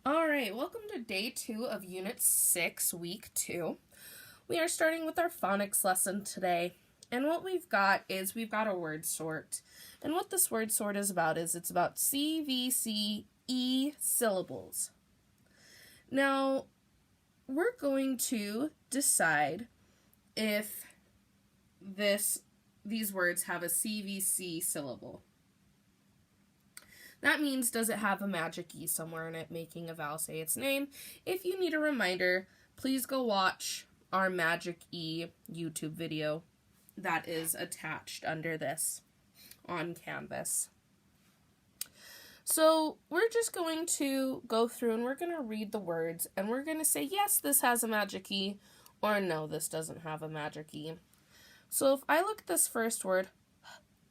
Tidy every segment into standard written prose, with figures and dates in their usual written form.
All right, welcome to day 2 of Unit 6, Week 2. We are starting with our phonics lesson today. And what we've got is we've got a word sort. And what this word sort is about is it's about CVCE syllables. Now, we're going to decide if these words have a CVC syllable. That means, does it have a magic E somewhere in it, making a vowel say its name? If you need a reminder, please go watch our Magic E YouTube video that is attached under this on Canvas. So we're just going to go through and we're going to read the words and we're going to say, yes, this has a magic E, or no, this doesn't have a magic E. So if I look at this first word,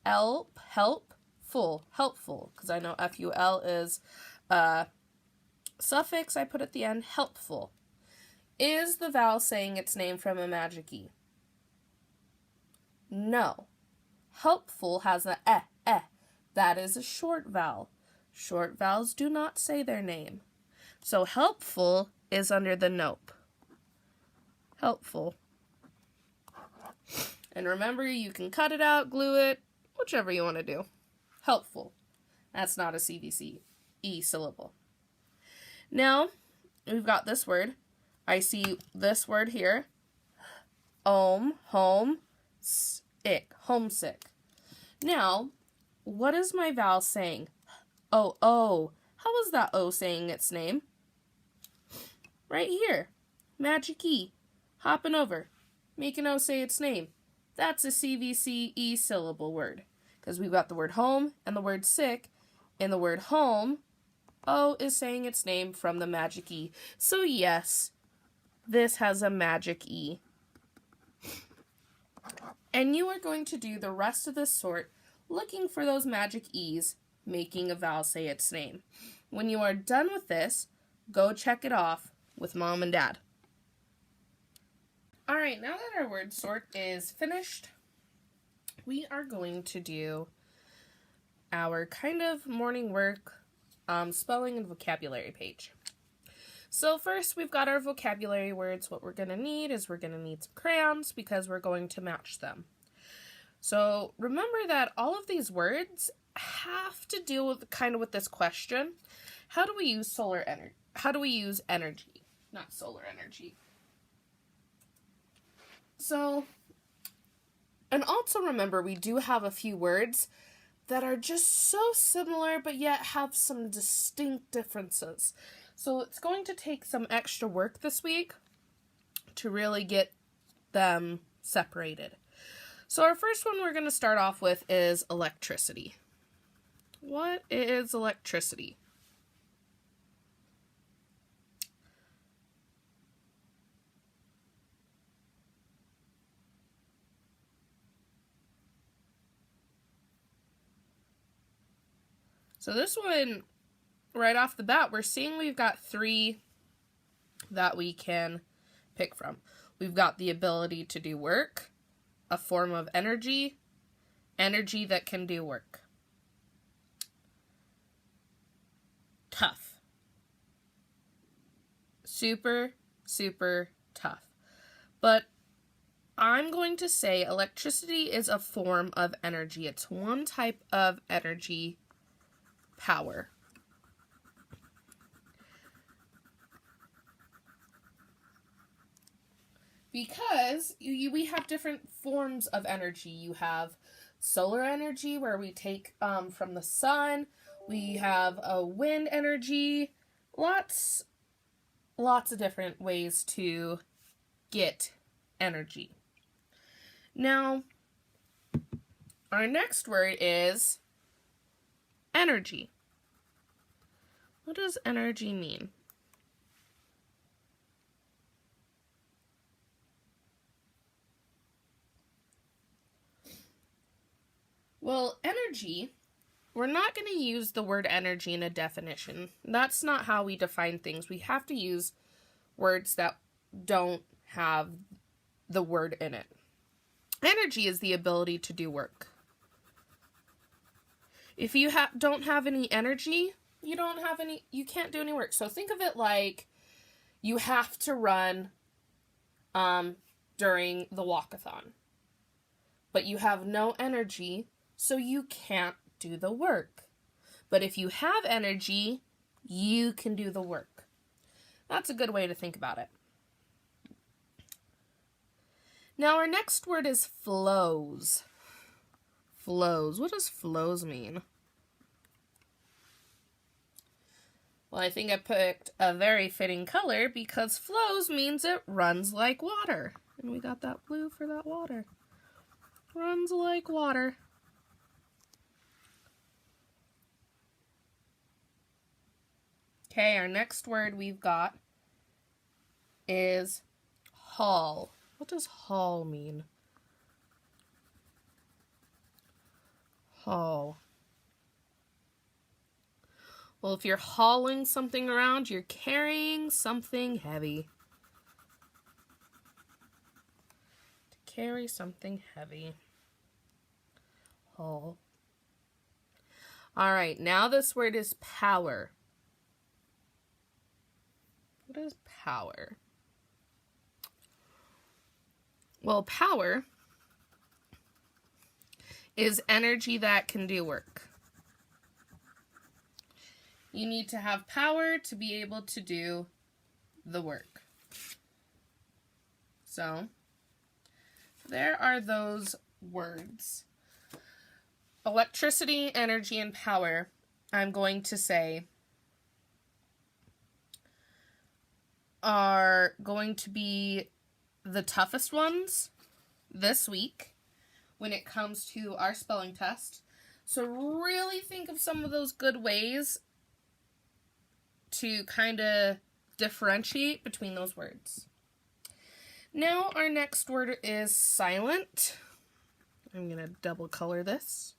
helpful, because I know F-U-L is a suffix I put at the end, helpful. Is the vowel saying its name from a magic E? No. Helpful has a eh. That is a short vowel. Short vowels do not say their name. So helpful is under the nope. Helpful. And remember, you can cut it out, glue it, whichever you want to do. Helpful. That's not a CVC E syllable. Now, we've got this word. I see this word here. Homesick. Now, what is my vowel saying? Oh. How is that O saying its name? Right here. Magic E. Hopping over. Making O say its name. That's a CVC E syllable word. Because we've got the word home and the word sick. In the word home, O is saying its name from the magic E. So yes, this has a magic E. And you are going to do the rest of this sort looking for those magic E's, making a vowel say its name. When you are done with this, go check it off with Mom and Dad. All right, now that our word sort is finished, we are going to do our kind of morning work spelling and vocabulary page. So first, we've got our vocabulary words. What we're going to need is we're going to need some crayons because we're going to match them. So remember that all of these words have to deal with with this question. How do we use solar energy? How do we use energy? Not solar energy. So, and also remember, we do have a few words that are just so similar, but yet have some distinct differences. So it's going to take some extra work this week to really get them separated. So our first one we're going to start off with is electricity. What is electricity? So this one, right off the bat, we're seeing we've got 3 that we can pick from. We've got the ability to do work, a form of energy that can do work. Tough. Super tough. But I'm going to say electricity is a form of energy. It's one type of energy power. Because we have different forms of energy. You have solar energy, where we take from the sun. We have a wind energy. Lots of different ways to get energy. Now, our next word is energy. What does energy mean? Well, energy, we're not going to use the word energy in a definition. That's not how we define things. We have to use words that don't have the word in it. Energy is the ability to do work. If you don't have any energy, you don't have any, you can't do any work. So think of it like you have to run during the walkathon, but you have no energy, so you can't do the work. But if you have energy, you can do the work. That's a good way to think about it. Now our next word is flows. Flows. What does flows mean? Well, I think I picked a very fitting color because flows means it runs like water. And we got that blue for that water. Runs like water. Okay, our next word we've got is haul. What does haul mean? Haul. Well, if you're hauling something around, you're carrying something heavy. To carry something heavy. Haul. All right, now this word is power. What is power? Well, power is energy that can do work. You need to have power to be able to do the work. So, there are those words. Electricity, energy, and power, I'm going to say, are going to be the toughest ones this week when it comes to our spelling test. So really think of some of those good ways to kind of differentiate between those words. Now our next word is silent. I'm going to double color this.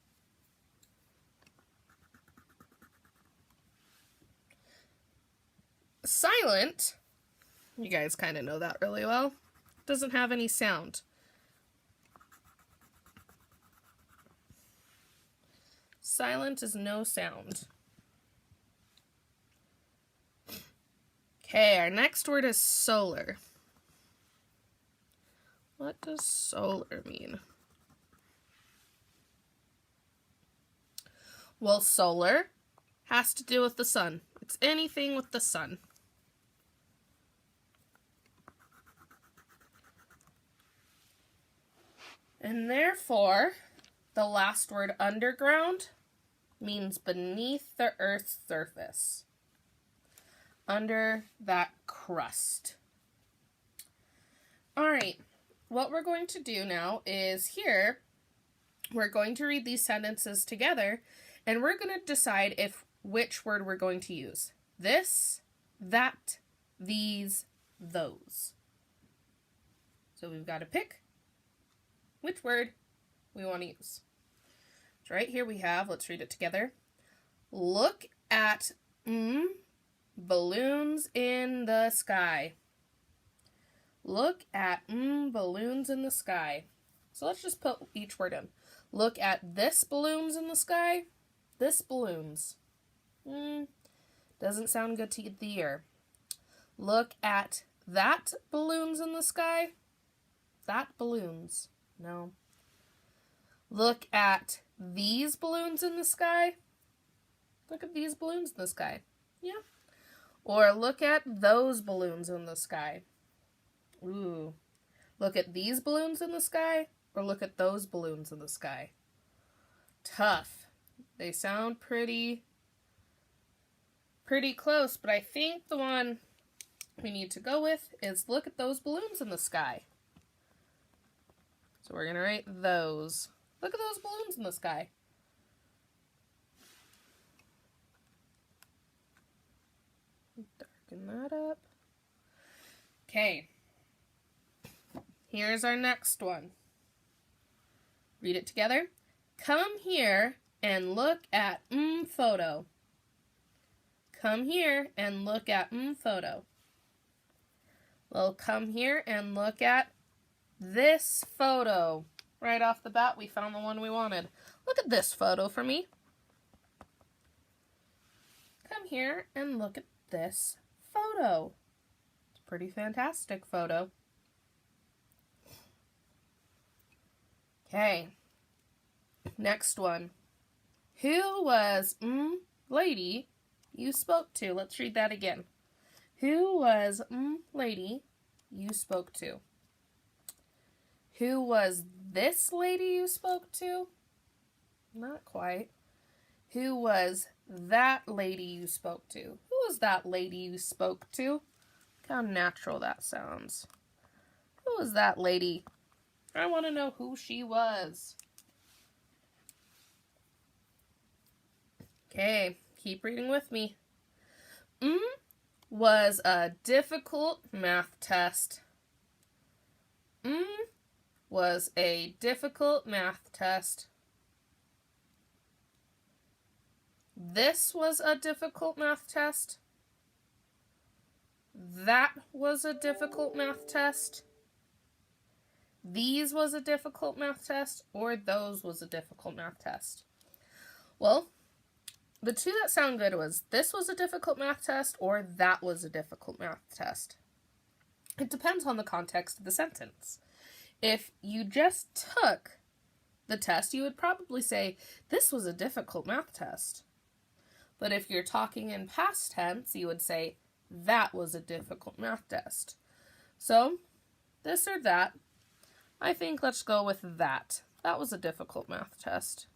Silent, you guys kind of know that really well, doesn't have any sound. Silent is no sound. Okay, our next word is solar. What does solar mean? Well, solar has to do with the sun. It's anything with the sun. And therefore, the last word, underground, means beneath the Earth's surface. Under that crust. All right, what we're going to do now is here, we're going to read these sentences together, and we're going to decide which word we're going to use. This, that, these, those. So we've got to pick which word we want to use. So right here we have, let's read it together. Look at balloons in the sky. Look at balloons in the sky. So let's just put each word in. Look at this balloons in the sky. This balloons. Doesn't sound good to the ear. Look at that balloons in the sky. That balloons. No. Look at these balloons in the sky. Look at these balloons in the sky. Yeah. Or look at those balloons in the sky. Ooh. Look at these balloons in the sky, or look at those balloons in the sky. Tough. They sound pretty close, but I think the one we need to go with is look at those balloons in the sky. So we're going to write those. Look at those balloons in the sky. Darken that up. Okay. Here's our next one. Read it together. Come here and look at photo. Come here and look at photo. Well, come here and look at this photo. Right off the bat, we found the one we wanted. Look at this photo for me. come here and look at this photo. It's a pretty fantastic photo. Okay, next one. Who was lady you spoke to? Let's read that again. Who was lady you spoke to? Who was this lady you spoke to? Not quite. Who was that lady you spoke to? Who was that lady you spoke to? Look how natural that sounds. Who was that lady? I want to know who she was. Okay, keep reading with me. Was a difficult math test. Was a difficult math test. This was a difficult math test. That was a difficult math test. These was a difficult math test, or those was a difficult math test. Well, the two that sound good was this was a difficult math test, or that was a difficult math test. It depends on the context of the sentence. If you just took the test, you would probably say, this was a difficult math test. But if you're talking in past tense, you would say, that was a difficult math test. So, this or that, I think let's go with that. That was a difficult math test.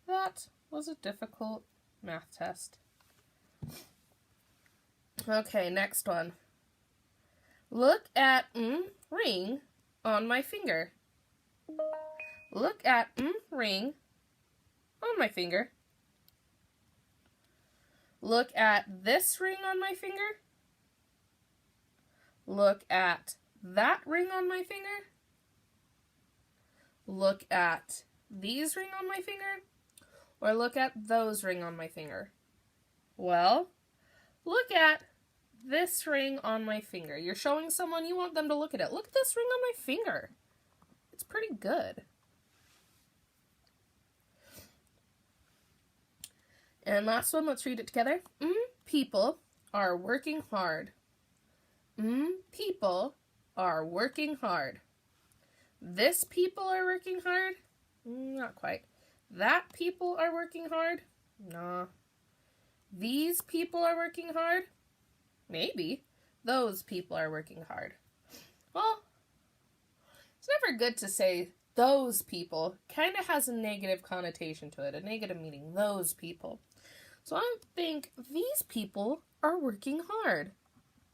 That was a difficult math test. Okay, next one. Look at ring on my finger. Look at ring on my finger. Look at this ring on my finger. Look at that ring on my finger. Look at these ring on my finger. Or look at those ring on my finger. Well, look at this ring on my finger. You're showing someone, you want them to look at it. Look at this ring on my finger. It's pretty good. And last one, let's read it together. People are working hard. People are working hard. This people are working hard? Not quite. That people are working hard? No. These people are working hard? Maybe. Those people are working hard. Well, it's never good to say those people. Kind of has a negative connotation to it, a negative meaning. Those people. So I think these people are working hard.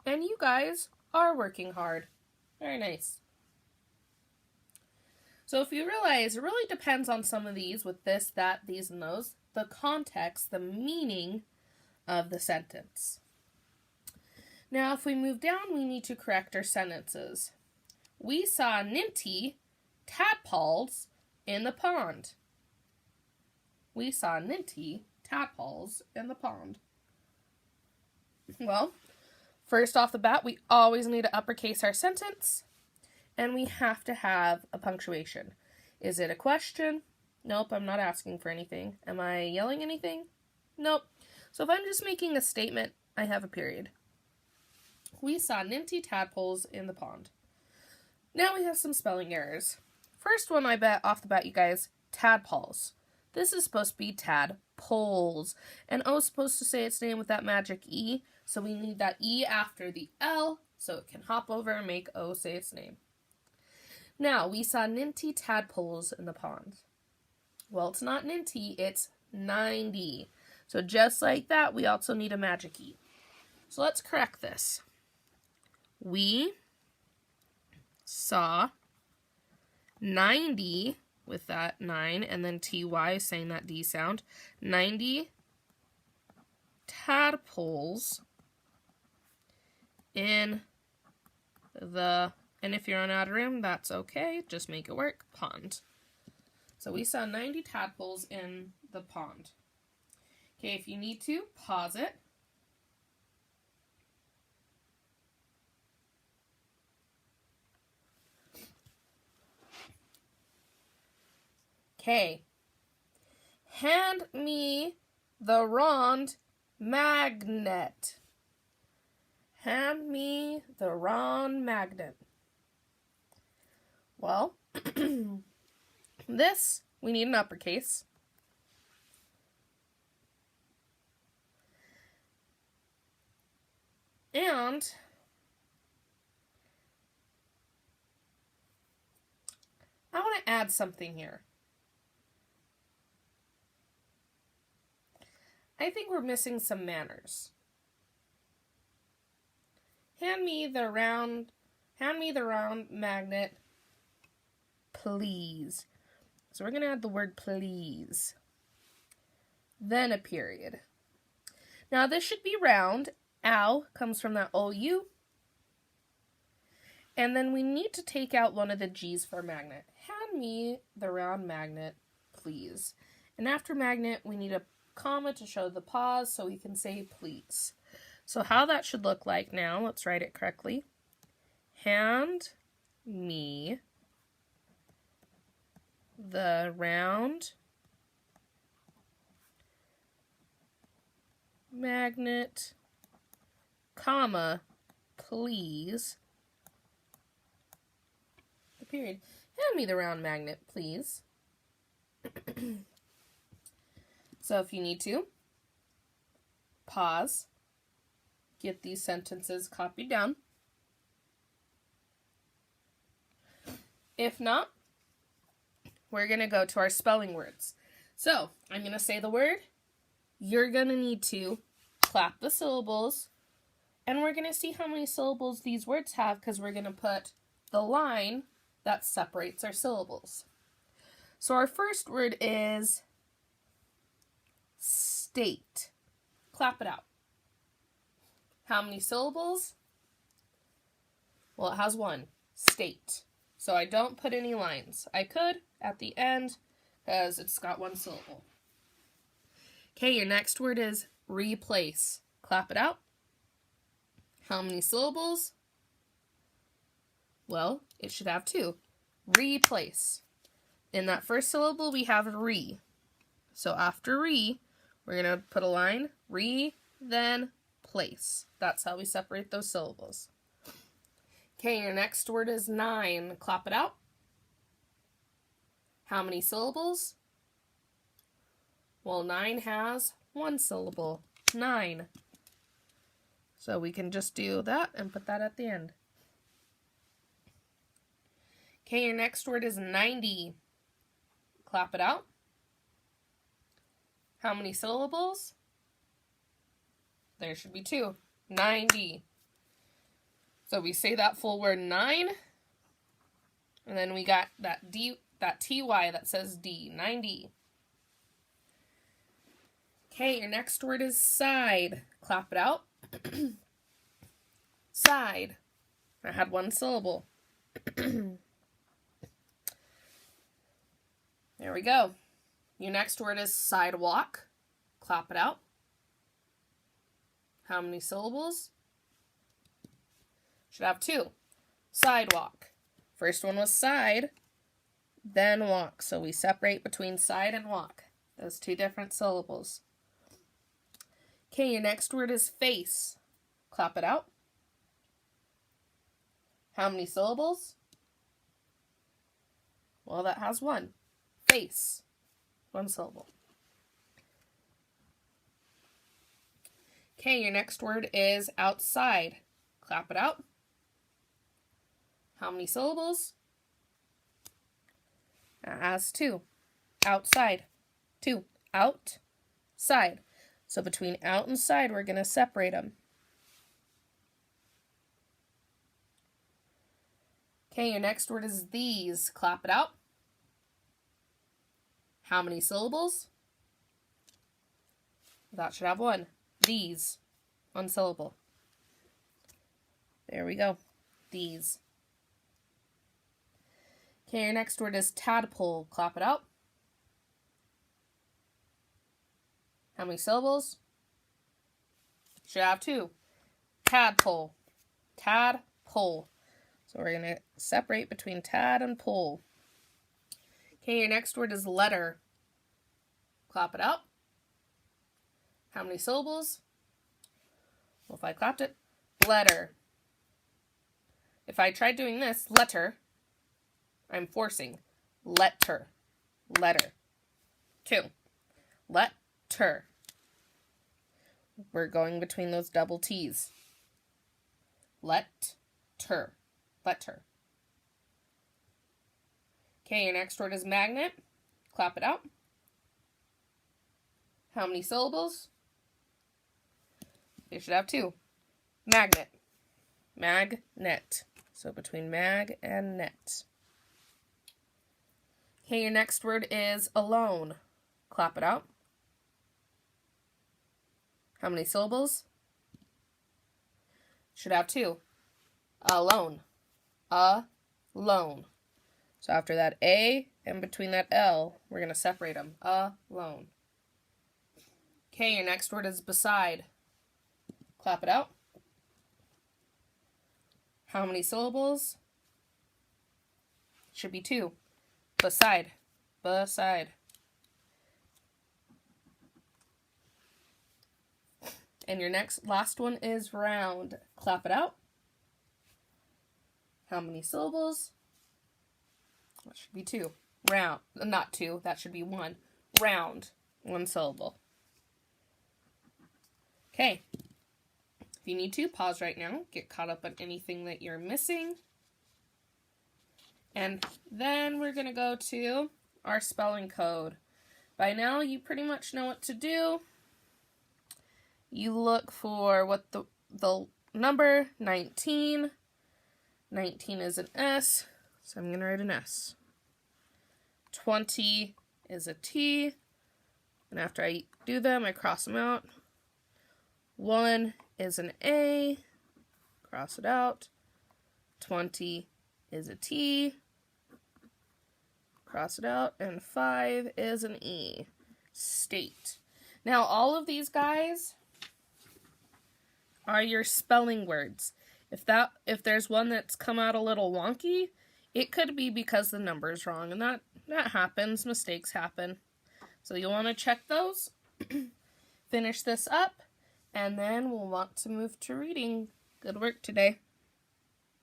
And you guys are working hard. Very nice. So if you realize, it really depends on some of these with this, that, these, and those. The context, the meaning of the sentence. Now, if we move down, we need to correct our sentences. We saw ninty tadpoles in the pond. We saw ninty tadpoles in the pond. Well, first off the bat, we always need to uppercase our sentence, and we have to have a punctuation. Is it a question? Nope, I'm not asking for anything. Am I yelling anything? Nope. So if I'm just making a statement, I have a period. We saw ninty tadpoles in the pond. Now we have some spelling errors. First one, I bet off the bat, you guys, tadpoles. This is supposed to be tadpoles. And O is supposed to say its name with that magic E, so we need that E after the L so it can hop over and make O say its name. Now, we saw ninty tadpoles in the pond. Well, it's not ninty, it's 90. So just like that, we also need a magic E. So let's correct this. We saw 90 with that 9 and then TY saying that D sound. 90 tadpoles in the, and if you're on out of room, that's okay. Just make it work. Pond. So we saw 90 tadpoles in the pond. Okay, if you need to, pause it. Okay. Hand me the round magnet. Hand me the round magnet. Well, this, we need an uppercase. And I want to add something here. I think we're missing some manners. Hand me the round magnet, please. So we're going to add the word please. Then a period. Now this should be round. Ow comes from that OU. And then we need to take out one of the G's for magnet. Hand me the round magnet, please. And after magnet, we need a comma to show the pause so we can say please. So how that should look like now, let's write it correctly. Hand me the round magnet, comma, please, the period. Hand me the round magnet, please. So if you need to, pause, get these sentences copied down. If not, we're going to go to our spelling words. So I'm going to say the word. You're going to need to clap the syllables. And we're going to see how many syllables these words have because we're going to put the line that separates our syllables. So our first word is state. Clap it out. How many syllables? Well, it has one. State. So I don't put any lines. I could at the end because it's got one syllable. Okay, your next word is replace. Clap it out. How many syllables? Well, it should have two. Replace. In that first syllable, we have re. So after re, we're going to put a line. Re, then place. That's how we separate those syllables. Okay, your next word is 9. Clap it out. How many syllables? Well, 9 has one syllable. 9. So we can just do that and put that at the end. Okay, your next word is 90. Clap it out. How many syllables? There should be 2. 90. So we say that full word 9. And then we got that D, that TY that says D. 90. Okay, your next word is side. Clap it out. Side. I had one syllable. There we go. Your next word is sidewalk. Clap it out. How many syllables? Should have 2. Sidewalk. First one was side, then walk. So we separate between side and walk. Those 2 different syllables. Okay, your next word is face. Clap it out. How many syllables? Well, that has 1. Face. 1 syllable. Okay, your next word is outside. Clap it out. How many syllables? That has 2. Outside. 2. Out. Side. So between out and side, we're going to separate them. Okay, your next word is these. Clap it out. How many syllables? That should have 1. These. 1 syllable. There we go. These. Okay, your next word is tadpole. Clap it out. How many syllables? Should have 2. Tadpole. Tadpole. So we're going to separate between tad and pole. Okay, your next word is letter. Clap it out. How many syllables? Well, if I clapped it, letter. If I tried doing this, letter, I'm forcing. Letter. Letter. 2. Letter. We're going between those double T's. Letter. Letter. Okay, your next word is magnet. Clap it out. How many syllables? You should have 2. Magnet. Magnet. So between mag and net. Okay, your next word is alone. Clap it out. How many syllables? Should have 2. Alone. Alone. So after that A and between that L, we're going to separate them. Alone. Okay, your next word is beside. Clap it out. How many syllables? Should be 2. Beside. Beside. And your last one is round. Clap it out. How many syllables? That should be 2. Round. Not 2. That should be 1. Round. 1 syllable. Okay. If you need to, pause right now. Get caught up on anything that you're missing. And then we're going to go to our spelling code. By now, you pretty much know what to do. You look for what the number 19. 19 is an S, so I'm going to write an S. 20 is a T, and after I do them, I cross them out. 1 is an A, cross it out. 20 is a T, cross it out. And 5 is an E, state. Now, all of these guys are your spelling words. If there's one that's come out a little wonky, it could be because the number's wrong, and that happens. Mistakes happen. So you'll want to check those, finish this up, and then we'll want to move to reading. Good work today.